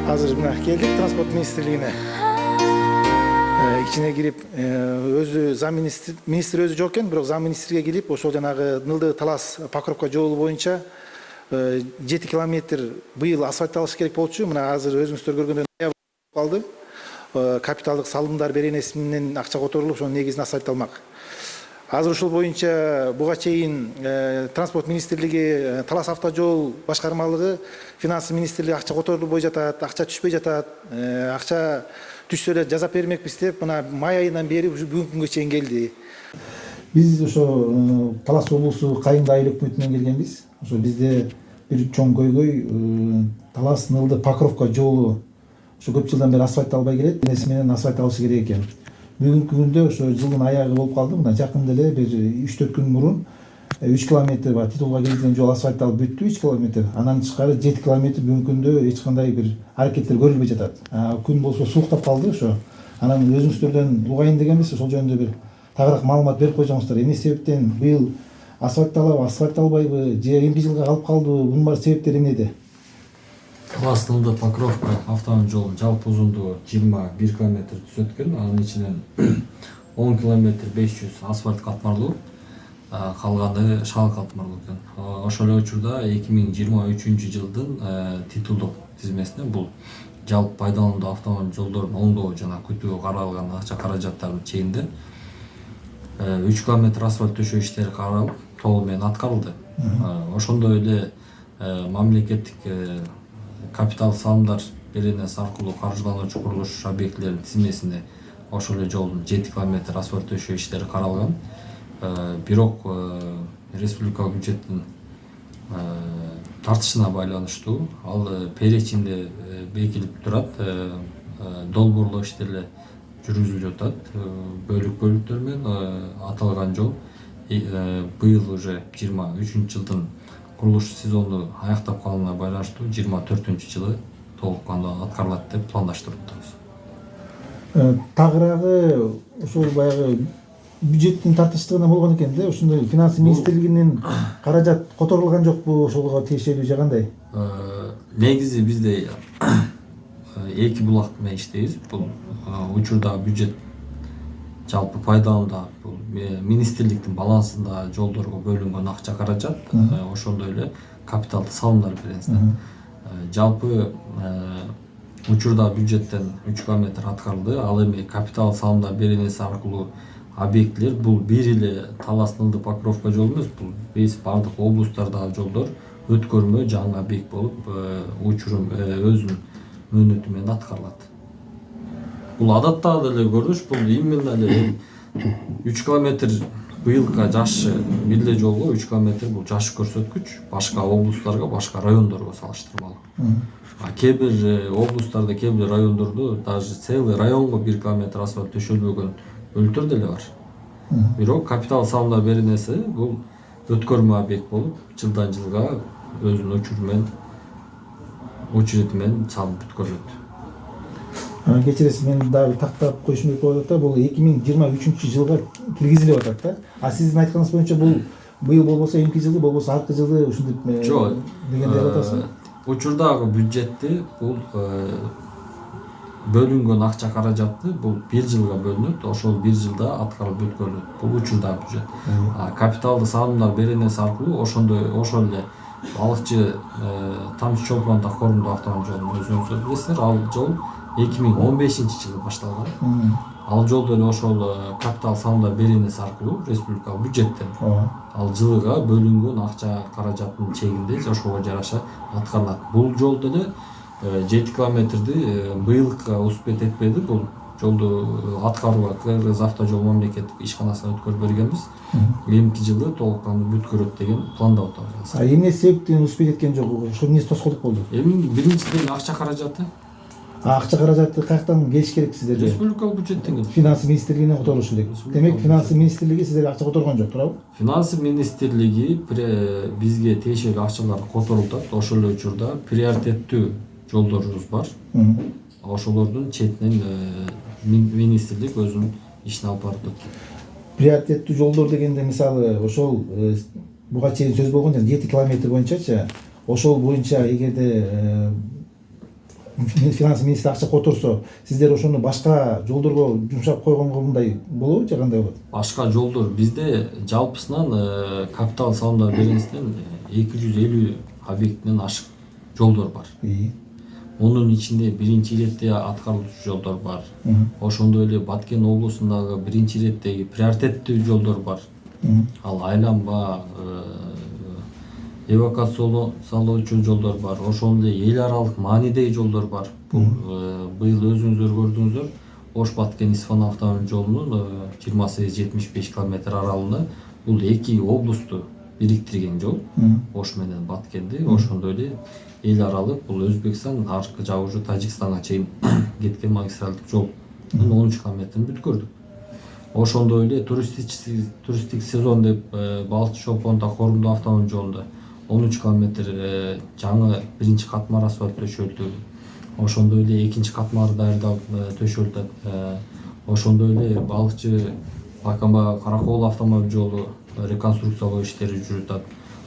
Азыр мына келдик транспорт министрлигине. İçine girip özü zam ministr özü жоқ экен, бирок зам министрге келип ошол жанагы Нылды Талас Покровка жолу боюнча 7 километр быйыл асфальтталыш керек болчу. Мына азыр өзүңүздөр көргөндөй болуп калды. Капиталдык салымдар беренеси менен акча которулуп, ошонун негизинде асфальтталмак. Азыр ушул боюнча буга чейин транспорт министрлиги, Талас автожол башкармалыгы, финансы министрлиги акча которулбой жатат, акча түшпөй жатат, акча түшсө эле жазап бермекпиз деп, мына май айынан бери бүгүнкү күнгө чейин келди. Биз ошо Талас облусу Кайыңды айыл өкмөтүнөн келгенбиз. Ошо бизде бир чоң көйгөй Талас Нылды Покровка жолу ошо көп жылдан бери асфальтталбай келет. Энеси менен асфальтталышы керек экен. Бүгүнкү күндө ошо жылдын аягы болуп калды. Мына жакында эле бир 3-4 күн мурун 3 километр бар Титулга келген жол асфальтталып бүттү, 3 километр. Анан тышкары 7 километр бүгүнкү күндө эч кандай бир аракеттер көрүлбөй жатат. Күн болсо сууктап калды ошо. Анан өзүңүздөрдөн угайын дегенбиз, ошол жөнүндө бир тагыраак маалымат берип койсоңуздар. Эмне себептен быйыл асфальтталбайбы, же эмки жылга калып калдыбы? Бунун баары себептери эмнеде? Талас Нылды Покровка автомобиль жолунун жалпы узундугу 21 километр түзөт экен. Анын ичинен 10 километр 500 асфальт катмарлуу, калганы шал катмарлуу экен. Ошол эле учурда 2023 жылдын титулдук тизмесине бул жалпы пайдаланымдуу автомобиль жолдорун оңдоо жана күтүүгө каралган акча каражаттардын чегинде 3 километр асфальт төшөө иштери каралып, толугу менен аткарылды. Ошондой эле мамлекеттик капитал салымдар беренеси аркылуу каржылануучу курулуш объектилеринин тизмесине ошол эле жолдун 7 километр асфальт төшөө иштери каралган. Бирок республикалык бюджеттин тартышына байланыштуу ал перечинде бекитилип турат. Долбоорлоо иштери жүргүзүлүп жатат. Бөлүктөр менен аталган жол быйыл уже 23 жылдын курулуш сезону аяктап калганына байланыштуу 24-жылы толук кандуу аткарылат деп пландаштырып атабыз. Тагыраагы ошол баягы бюджеттин тартыштыгынан болгон экен да, ошондой финансы министрлигинин каражат которулган жокпу, ошого тиешелүү же кандай? Негизи бизде эки булак менен иштейбиз. Бул учурда бюджет жалпы пайдаланымда бул министрликтин балансында жолдорго бөлүнгөн акча каражат, ошондой эле капиталдык салымдар беренеси. Жалпы учурда бюджеттен 3 километр аткарылды. Ал эми капитал салымдар беренеси аркылуу объектилер бул бир эле Талас Нылды Покровка жолу эмес, бул бардык облустардагы жолдор өткөрмө жаңы объект болуп учурум өзүнүн мөөнөтү менен аткарылат. Бул адаттагы эле көрүнүш, бул именно эле 3 километр быйылкы жашы бир эле жолго 3 километр бул жаш көрсөткүч башка облустарга, башка райондорго салыштырмалуу. Кээ бир облустарда, кээ бир райондордо даже целый районго 1 километр асфальт төшөлбөгөн өлтөр деле бар. Бирок капитал салымдар беренеси бул өткөрмө объект болуп, жылдан жылга өзүнүн учурети менен салынып бүткөрүлөт. Кечиресиз, мен дагы тактап коюшум керек болуп атат. Бул 2023 жылга киргизилип атат да. Сиздин айтканыңыз боюнча бул быйыл болбосо эмки жылы, болбосо аркы жылы ушинтип жок дегендей деп атасызбы? Учурдагы бюджетти бул бөлүнгөн акча каражатты бул 1 жылга бөлүнөт, ошол 1 жылда аткарылып бүткөрүлөт. Бул учурдагы бюджет. Капиталдык салымдар беренеси аркылуу ошол эле балыкчы Тамчы Чолпон корундуу автомобиль жолун өзүңүздөр билесиздер. Ал жол 2015-жылы башталган. Ал жолдо эле ошол капитал салымдар беренеси аркылуу республикалык бюджеттен ал жылга бөлүнгөн акча каражаттын чегинде ошого жараша аткарылат. Бул жолдо эле 7 километрди быйылкы успет этпеди. Бул жолду аткарууга Кыргыз автожол мамлекеттик ишканасына өткөрүп бергенбиз. Эмки жылы толук кандуу бүткөрөт деген пландап атабыз. Эмне себептен успет эткен жок? Ошол эмнеси тоскоолдук болду? Эми биринчиден акча каражаты. Акча каражаты каяктан келиш керек сиздерге? Республикалык бюджеттен келет. Финансы министрлигинен которулушу керек. Демек финансы министрлиги сиздерге акча которгон жок, туурабы? Финансы министрлиги бизге тиешелүү акчаларды которуп атат. Ошол эле учурда приоритеттүү жолдорубуз бар. Ошолордун четинен министрлик өзүнүн ишин алып барып атат. Приоритеттүү жолдор дегенде мисалы ошол буга чейин сөз болгон 7 километр боюнчачы, ошол боюнча эгерде финанс министри акча которсо, сиздер ошону башка жолдорго жумшап койгонго мындай болобу же кандай болот? Башка жолдор бизде жалпысынан капитал салымдар беренесинен 250 объектинен ашык жолдор бар. Onun içinde birinci iretте аткарылуучу жолдор бар. Ошондой эле Баткен облусундагы биринчи иреттеги приоритеттүү жолдор бар. Ал айланба, эвакуациялоочу жолдор бар. Ошондой эле эл аралык маанидеги жолдор бар. Бул быйыл өзүңүздөр көрдүңүздөр. Ош Баткен Исфан автомобиль жолунун 28-75 км аралыгында бул эки облусту бириктирген жол. Ош менен Баткенди. Ошондой эле эл аралык бул Өзбекстан аркы жагы уже Тажикстанга чейин кеткен магистралдык жол 13 километрин бүткөрдүк. Ошондой эле туристтик сезон деп Балчы Чолпон Корумду автомобиль жолунда 13 километр жаңы биринчи катмар асфальт төшөлдү. Ошондой эле экинчи катмары даярдалып төшөлдү. Ошондой эле Балыкчы Бакамба Каракол автомобиль жолу реконструкциялоо иштери жүрүп атат.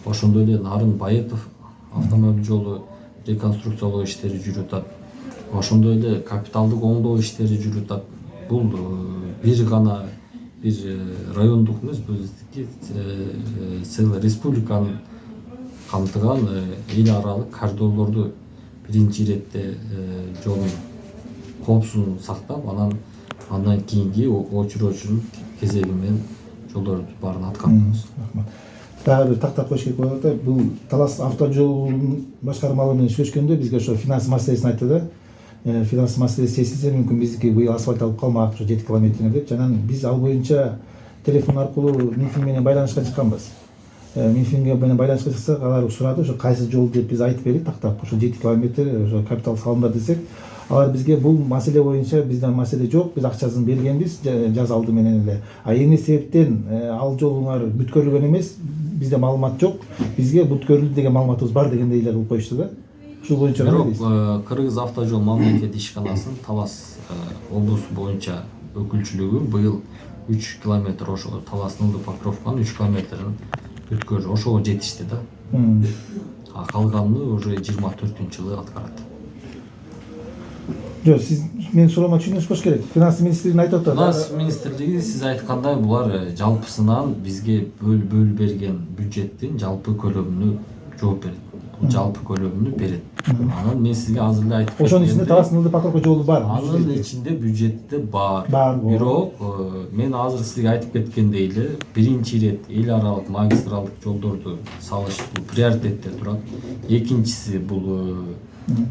Ошондой эле Нарын Баетов автомобиль жолу реконструкциялоо иштери жүрүп атат. Ошондой эле капиталдык оңдоо иштери жүрүп атат. Бул бир гана бир райондук эмес, биздики целый республиканы камтыган эл аралык коридорлорду биринчи иретте жолдун коопсуздугун сактап, андан кийинки очередьчүнүн кезеги менен жолдорду баарын аткарабыз. Дагы бир тактап коюш керек болуп атат. Бул Талас автожолунун башкармалыгы менен сүйлөшкөндө бизге ошо финанс маселесин айтты да. Финанс маселеси чечилсе мүмкүн биздики быйыл асфальт алып калмак, ошо 7 километрине деп. Жанан биз ал боюнча телефон аркылуу Минфин менен байланышка чыкканбыз. Минфинге менен байланышка чыксак, алар сурады, ошо кайсы жол деп биз айтып бердик тактап. Ошо 7 километр ошо капитал салымдар десек, алар бизге бул маселе боюнча бизден маселе жок, биз акчасын бергенбиз жаз алды менен эле. А эмне себептен ал жолуңар бүткөрүлгөн эмес, бизде маалымат жок. Бизге бүткөрүлдү деген маалыматыбыз бар дегендей эле кылып коюшту да. Ушул боюнча бирок Кыргыз автожол мамлекеттик ишканасынын Талас облусу боюнча өкүлчүлүгү быйыл 3 километр ошо Таластын Покровканын 3 километрин бүткөрдү. Ошого жетишти да. А калганын уже 24-жылы аткарат. Жок, сиз менин суроомо түшүнүңүз болуш керек. Финанс министрлигин айтып атат. Финанс министрлиги сиз айткандай булар жалпысынан бизге бөлүп берген бюджеттин жалпы көлөмүнө жооп берет. Бул жалпы көлөмүнү берет. Анан мен сизге азыр эле айтып Ошонун ичинде Талас Покровка жолу бар. Анын ичинде бюджетте бар. Бирок мен азыр сизге айтып кеткендей эле биринчи ирет эл аралык магистралдык жолдорду салыш приоритетте турат. Экинчиси бул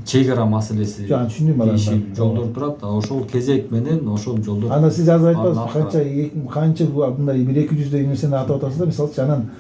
чек ара маселеси. Түшүндүм аларды. Жолдор турат. Ошол кезек менен ошол жолдор. Анда сиз азыр айтпасыз, канча мындай бир 200 нерсени атап атасыз да, мисалы анан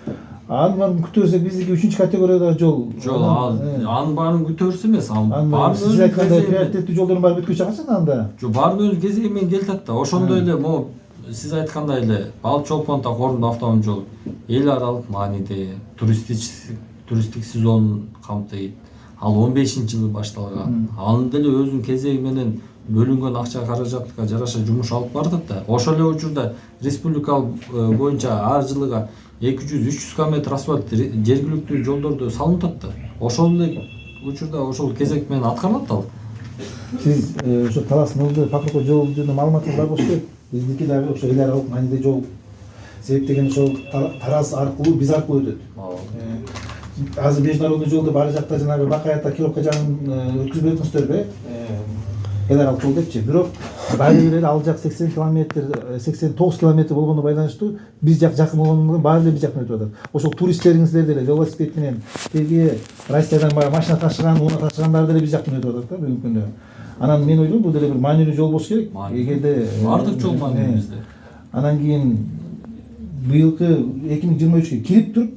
баарын күтөбүз, биздики 3-категориядагы жол. Жол, анын баарын күтөбүз эмес, баарын сиз айткандай приоритеттүү жолдордун баары бүткүчө качан анда? Жок, баарын өз кезеги менен келатат да. Ошондой эле могу сиз айткандай эле Балчы Чолпон Корумду автомобиль жолу эл аралык мааниде туристтик сезонун камтыйт. Ал 15-жылы башталган. Аны деле өзүнүн кезеги менен бөлүнгөн акча каражатка жараша жумуш алып бардык да. Ошол эле учурда республикалык боюнча ар жылыга 200-300 км асфальт жергиликтүү жолдорду салынып атат да. Ошол эле учурда ошол кезек менен аткарылат ал. Сиз ошо Талас Покровка жолу жөнүндө маалыматыңыз бар болуш керек. Биздики дагы ошо эл аралык мааниде жол. Себеп деген ошол Тараз аркылуу, биз аркылуу өтөт. Азыр международный жол деп ар жакта жанагы Бакаевка Кировка жагын өткүзбөй атасыздарбы? Эл аралык жол депчи. Бирок баары бир ал жак 80 км, 89 км болгону байланыштуу, биз жак жакын болгондон баары эле биз жактан өтүп атат. Ошол туристтериңиздер деле велосипед менен тиги Россиядан баягы машина ташыган, унаа ташыгандар деле биз жактан өтүп атат да бүгүнкү күндө. Анан мен ойлойм бул деле бир маанилүү жол болуш керек. Эгерде бардык жол маанилүү бизде. Анан кийин быйылкы 2023-кө кирип туруп,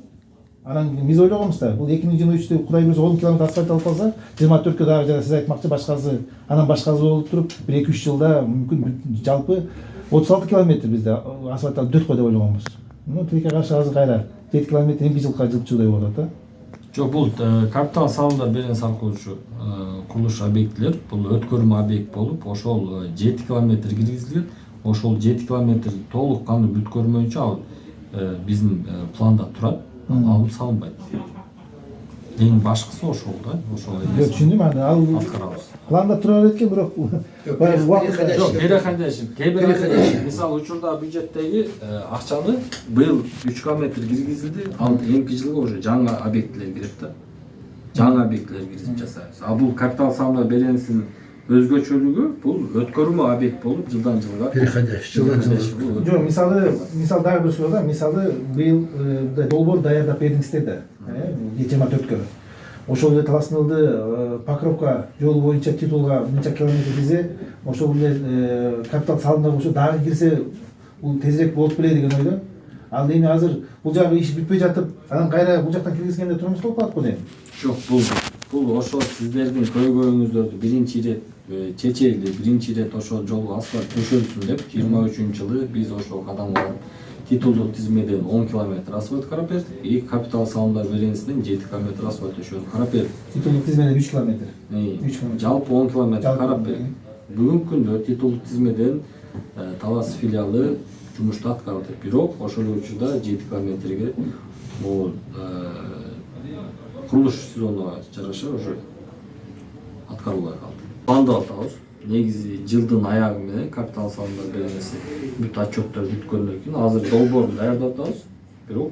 анан биз ойлогонбуз да, бул 2023-тө Кудай буйрса 10 км асфальт алып калса, 24-кө дагы жана сиз айтмакчы башкасы, анан башкасы болуп туруп, бир 2-3 жылда мүмкүн жалпы 36 км бизде асфальт алып дөт кой деп ойлогонбуз. Тилекке каршы азыр кайра 7 км эмки жылга жылчудай болуп атат да. Жок, бул капитал салымдар беренеси аркылуу курулуш объектилер, бул өткөрмө объект болуп, ошол 7 км киргизилген. Ошол 7 км толук кандуу бүткөрмөйүнчө ал биздин планда турат, алып салынбайт. Эң башкысы ошол да, ошол Жок, түшүндүм аны. Ал аткарабыз. планда тура берет экен, бирок баягы убакытта Жок, переходящий. Кээ бир мисалы учурда бюджеттеги акчаны быйыл 3 километр киргизилди, ал эмки жылга уже жаңы объектилер кирет да. Жаңы объектилер киргизип жасайбыз. А бул капитал салымдар беренесинин өзгөчөлүгү бул өткөрмө объект болуп жылдан жылга жылдан жылга. жок, мисалы дагы бир суроо да. Мисалы быйыл долбоор даярдап бердиңиздер да. 24-кө. Ошол эле таласнылды Покровка жолу боюнча титулга мынча километр кирсе, ошол эле капитал салымдар болсо дагы кирсе, бул тезирээк болуп беле деген ойдо. Ал эми азыр бул жагы иш бүтпөй жатып, анан кайра бул жактан киргизгенде турумуз болуп калат го дейм. Жок, бул ошол сиздердин көйгөйүңүздөрдү биринчи ирет чечели, биринчи ирет ошол жол асфальт төшөлсүн деп 23-жылы биз ошол кадамга барып титулдук тизмеден 10 километр асфальт карап бердик и капитал салымдар беренесинен 7 километр асфальт төшөөнү карап бердик. Титулдук тизмеден 3 километр. 3 километр. Жалпы 10 километр карап бердик. Бүгүнкү күндө титулдук тизмеден Талас филиалы жумушту аткарып атат. Бирок ошол учурда 7 километрге бул курулуш сезонуна жараша уже аткарылбай калды. Пландап атабыз. Негизи жылдын аягы менен капитал салымдар беренеси бүт отчеттор бүткөндөн кийин азыр долбоорун даярдап атабыз. Бирок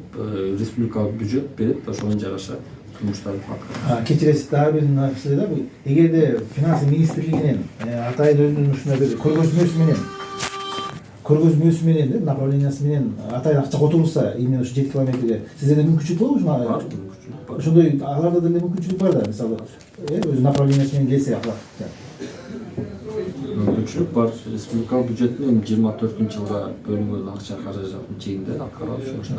республикалык бюджет берет, ошого жараша жумуштарды аткарабыз. Кечиресиз дагы бир нерсе да, бул эгерде финансы министрлигинен Атайын өзүнүн ушундай бир көргөзмөсү менен направлениясы менен Атайын акча которулса, именно ушу 7 километрге сиздерде мүмкүнчүлүк болобу ушуга? Бар, мүмкүнчүлүк бар. Ошондой аларда деле мүмкүнчүлүк бар да, мисалы өз направлениясы менен келсе аклап. Мүмкүнчүлүк бар. Республикалык бюджеттин 24-жылга бөлүнгөн акча каражатын чегинде аткарабыз ошол.